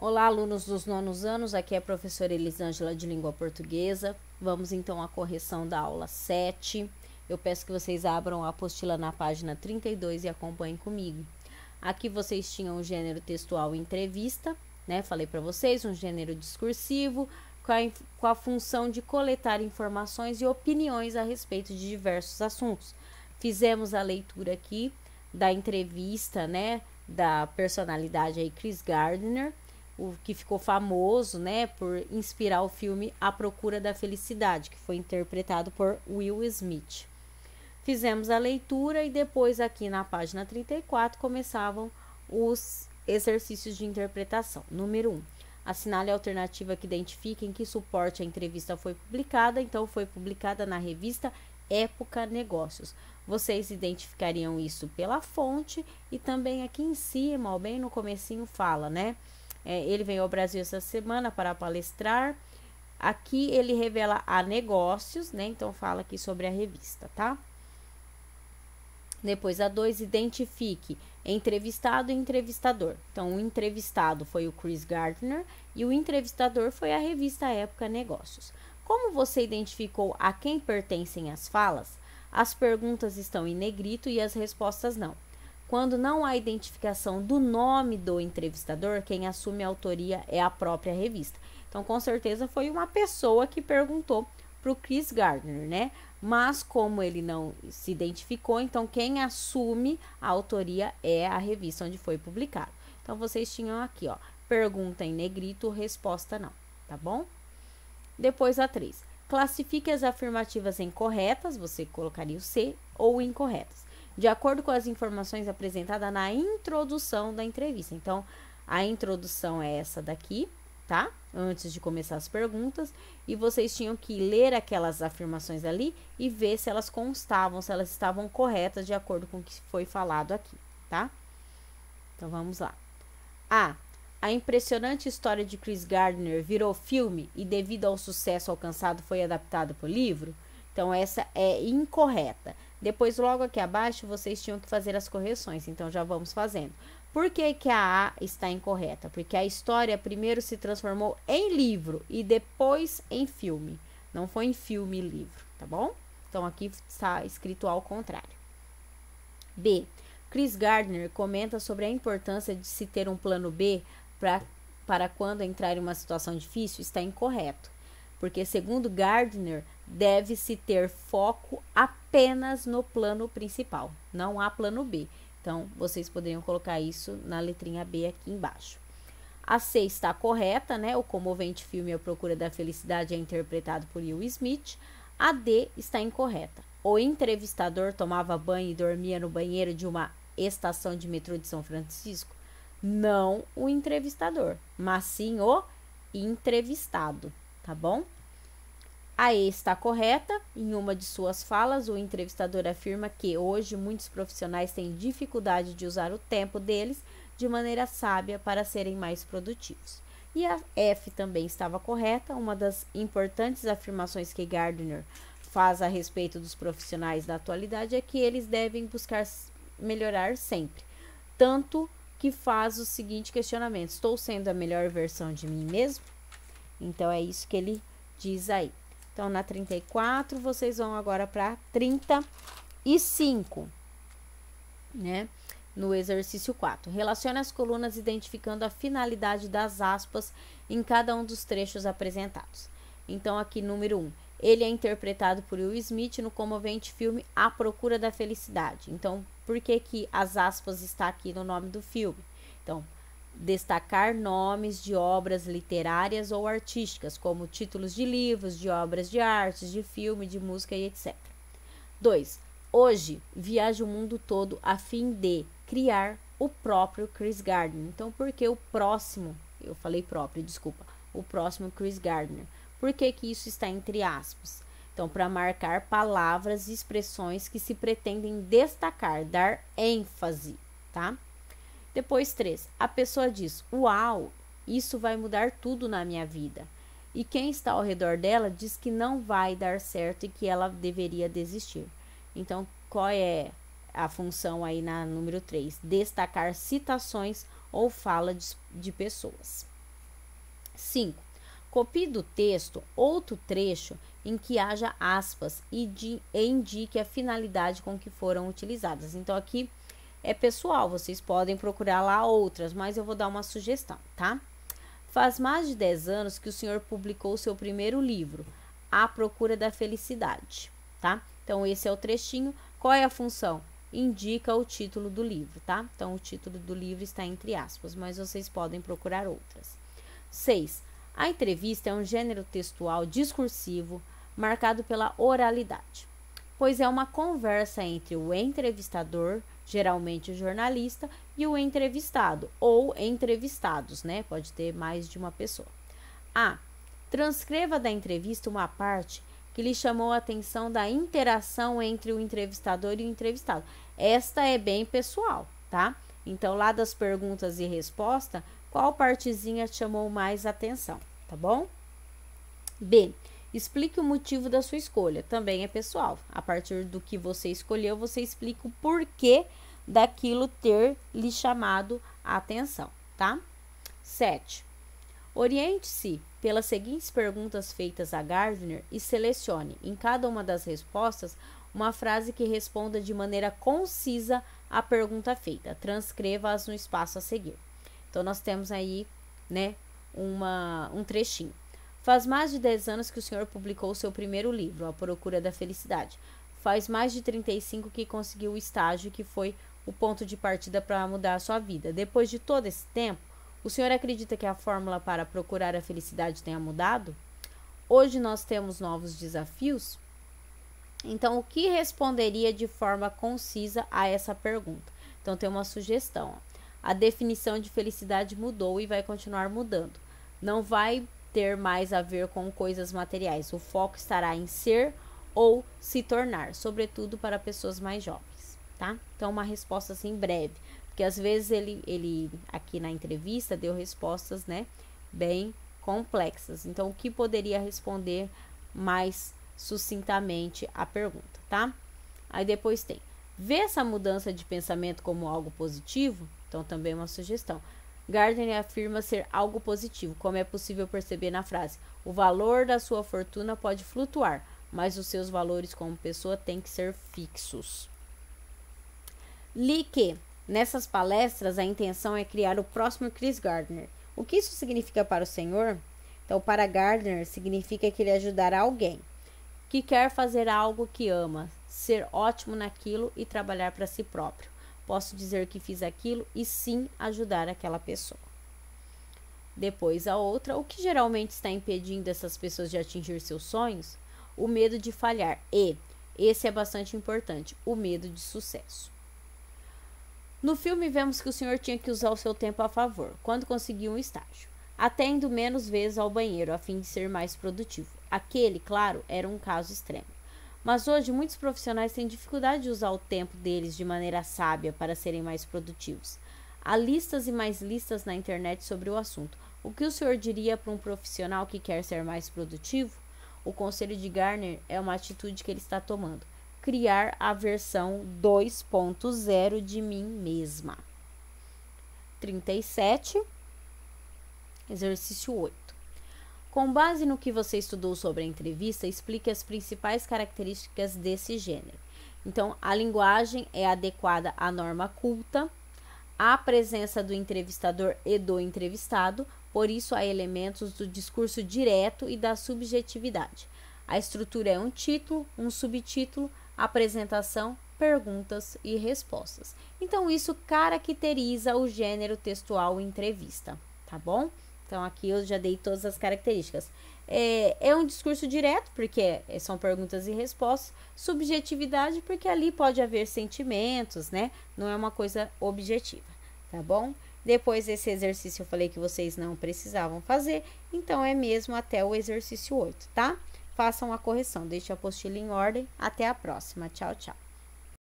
Olá, alunos dos nonos anos, aqui é a professora Elisângela de Língua Portuguesa. Vamos então à correção da aula 7. Eu peço que vocês abram a apostila na página 32 e acompanhem comigo. Aqui vocês tinham o gênero textual entrevista, né? Falei para vocês, um gênero discursivo com a função de coletar informações e opiniões a respeito de diversos assuntos. Fizemos a leitura aqui da entrevista, né, da personalidade aí Chris Gardner, o que ficou famoso, né, por inspirar o filme A Procura da Felicidade, que foi interpretado por Will Smith. Fizemos a leitura e depois aqui na página 34 começavam os exercícios de interpretação. Número 1. Assinale a alternativa que identifique em que suporte a entrevista foi publicada. Então, foi publicada na revista Época Negócios. Vocês identificariam isso pela fonte e também aqui em cima, ó, bem no comecinho fala, né? Ele veio ao Brasil essa semana para palestrar. Aqui ele revela a negócios, né? Então fala aqui sobre a revista, tá? Depois a 2, identifique entrevistado e entrevistador. Então o entrevistado foi o Chris Gardner e o entrevistador foi a revista Época Negócios. Como você identificou a quem pertencem as falas? As perguntas estão em negrito e as respostas não. Quando não há identificação do nome do entrevistador, quem assume a autoria é a própria revista. Então, com certeza, foi uma pessoa que perguntou para o Chris Gardner, né? Mas, como ele não se identificou, então quem assume a autoria é a revista onde foi publicado. Então, vocês tinham aqui, ó, pergunta em negrito, resposta não, tá bom? Depois a 3. Classifique as afirmativas em corretas, você colocaria o C, ou incorretas, de acordo com as informações apresentadas na introdução da entrevista. Então, a introdução é essa daqui, tá? Antes de começar as perguntas, e vocês tinham que ler aquelas afirmações ali e ver se elas constavam, se elas estavam corretas de acordo com o que foi falado aqui, tá? Então, vamos lá. A impressionante história de Chris Gardner virou filme e, devido ao sucesso alcançado, foi adaptado para o livro? Então, essa é incorreta. Depois, logo aqui abaixo, vocês tinham que fazer as correções. Então, já vamos fazendo. Por que que a A está incorreta? Porque a história primeiro se transformou em livro e depois em filme. Não foi em filme e livro, tá bom? Então, aqui está escrito ao contrário. B. Chris Gardner comenta sobre a importância de se ter um plano B para quando entrar em uma situação difícil. Está incorreto, porque segundo Gardner, deve-se ter foco apenas no plano principal, não há plano B. Então, vocês poderiam colocar isso na letrinha B aqui embaixo. A C está correta, né? O comovente filme A Procura da Felicidade é interpretado por Will Smith. A D está incorreta. O entrevistador tomava banho e dormia no banheiro de uma estação de metrô de São Francisco? Não o entrevistador, mas sim o entrevistado, tá bom? A E está correta. Em uma de suas falas, o entrevistador afirma que hoje muitos profissionais têm dificuldade de usar o tempo deles de maneira sábia para serem mais produtivos. E a F também estava correta. Uma das importantes afirmações que Gardner faz a respeito dos profissionais da atualidade é que eles devem buscar melhorar sempre. Tanto que faz o seguinte questionamento: estou sendo a melhor versão de mim mesmo? Então, é isso que ele diz aí. Então, na 34, vocês vão agora para 35, né? No exercício 4. Relacione as colunas identificando a finalidade das aspas em cada um dos trechos apresentados. Então, aqui, número 1. Ele é interpretado por Will Smith no comovente filme A Procura da Felicidade. Então, por que que as aspas está aqui no nome do filme? Então, destacar nomes de obras literárias ou artísticas, como títulos de livros, de obras de arte, de filme, de música e etc. 2. Hoje, viaja o mundo todo a fim de criar o próprio Chris Gardner. Então, por que o próximo? Eu falei próprio, desculpa. O próximo Chris Gardner. Por que que isso está entre aspas? Então, para marcar palavras e expressões que se pretendem destacar, dar ênfase, tá? Depois 3. A pessoa diz: uau, isso vai mudar tudo na minha vida. E quem está ao redor dela diz que não vai dar certo e que ela deveria desistir. Então, qual é a função aí na número 3? Destacar citações ou fala de pessoas. 5. Copie do texto outro trecho em que haja aspas e indique a finalidade com que foram utilizadas. Então, aqui é pessoal, vocês podem procurar lá outras, mas eu vou dar uma sugestão, tá? Faz mais de 10 anos que o senhor publicou seu primeiro livro, A Procura da Felicidade, tá? Então, esse é o trechinho. Qual é a função? Indica o título do livro, tá? Então, o título do livro está entre aspas, mas vocês podem procurar outras. 6. A entrevista é um gênero textual discursivo marcado pela oralidade, pois é uma conversa entre o entrevistador, geralmente o jornalista, e o entrevistado, ou entrevistados, né? Pode ter mais de uma pessoa. A. Transcreva da entrevista uma parte que lhe chamou a atenção da interação entre o entrevistador e o entrevistado. Esta é bem pessoal, tá? Então, lá das perguntas e respostas, qual partezinha chamou mais atenção, tá bom? B. Explique o motivo da sua escolha. Também é pessoal. A partir do que você escolheu, você explica o porquê daquilo ter lhe chamado a atenção, tá? 7. Oriente-se pelas seguintes perguntas feitas a Gardner e selecione, em cada uma das respostas, uma frase que responda de maneira concisa à pergunta feita. Transcreva-as no espaço a seguir. Então, nós temos aí, né, um trechinho. Faz mais de 10 anos que o senhor publicou seu primeiro livro, A Procura da Felicidade. Faz mais de 35 que conseguiu o estágio que foi o ponto de partida para mudar a sua vida. Depois de todo esse tempo, o senhor acredita que a fórmula para procurar a felicidade tenha mudado? Hoje nós temos novos desafios? Então, o que responderia de forma concisa a essa pergunta? Então, tem uma sugestão, ó. A definição de felicidade mudou e vai continuar mudando. Não vai ter mais a ver com coisas materiais. O foco estará em ser ou se tornar, sobretudo para pessoas mais jovens, tá? Então, uma resposta assim breve, porque às vezes ele aqui na entrevista deu respostas, né, bem complexas. Então, o que poderia responder mais sucintamente a pergunta, tá? Aí depois tem: vê essa mudança de pensamento como algo positivo? Então, também uma sugestão. Gardner afirma ser algo positivo, como é possível perceber na frase: o valor da sua fortuna pode flutuar, mas os seus valores como pessoa têm que ser fixos. Li que, nessas palestras, a intenção é criar o próximo Chris Gardner. O que isso significa para o senhor? Então, para Gardner, significa que ele ajudará alguém que quer fazer algo que ama, ser ótimo naquilo e trabalhar para si próprio. Posso dizer que fiz aquilo e sim ajudar aquela pessoa. Depois a outra: o que geralmente está impedindo essas pessoas de atingir seus sonhos? O medo de falhar e, esse é bastante importante, o medo de sucesso. No filme vemos que o senhor tinha que usar o seu tempo a favor, quando conseguiu um estágio, até indo menos vezes ao banheiro, a fim de ser mais produtivo. Aquele, claro, era um caso extremo. Mas hoje muitos profissionais têm dificuldade de usar o tempo deles de maneira sábia para serem mais produtivos. Há listas e mais listas na internet sobre o assunto. O que o senhor diria para um profissional que quer ser mais produtivo? O conselho de Gardner é uma atitude que ele está tomando: criar a versão 2.0 de mim mesma. 37. Exercício 8. Com base no que você estudou sobre a entrevista, explique as principais características desse gênero. Então, a linguagem é adequada à norma culta, a presença do entrevistador e do entrevistado, por isso há elementos do discurso direto e da subjetividade. A estrutura é um título, um subtítulo, apresentação, perguntas e respostas. Então, isso caracteriza o gênero textual entrevista, tá bom? Então, aqui eu já dei todas as características. É um discurso direto, porque são perguntas e respostas. Subjetividade, porque ali pode haver sentimentos, né? Não é uma coisa objetiva, tá bom? Depois desse exercício eu falei que vocês não precisavam fazer, então é mesmo até o exercício 8, tá? Façam a correção, deixe a apostila em ordem. Até a próxima. Tchau, tchau.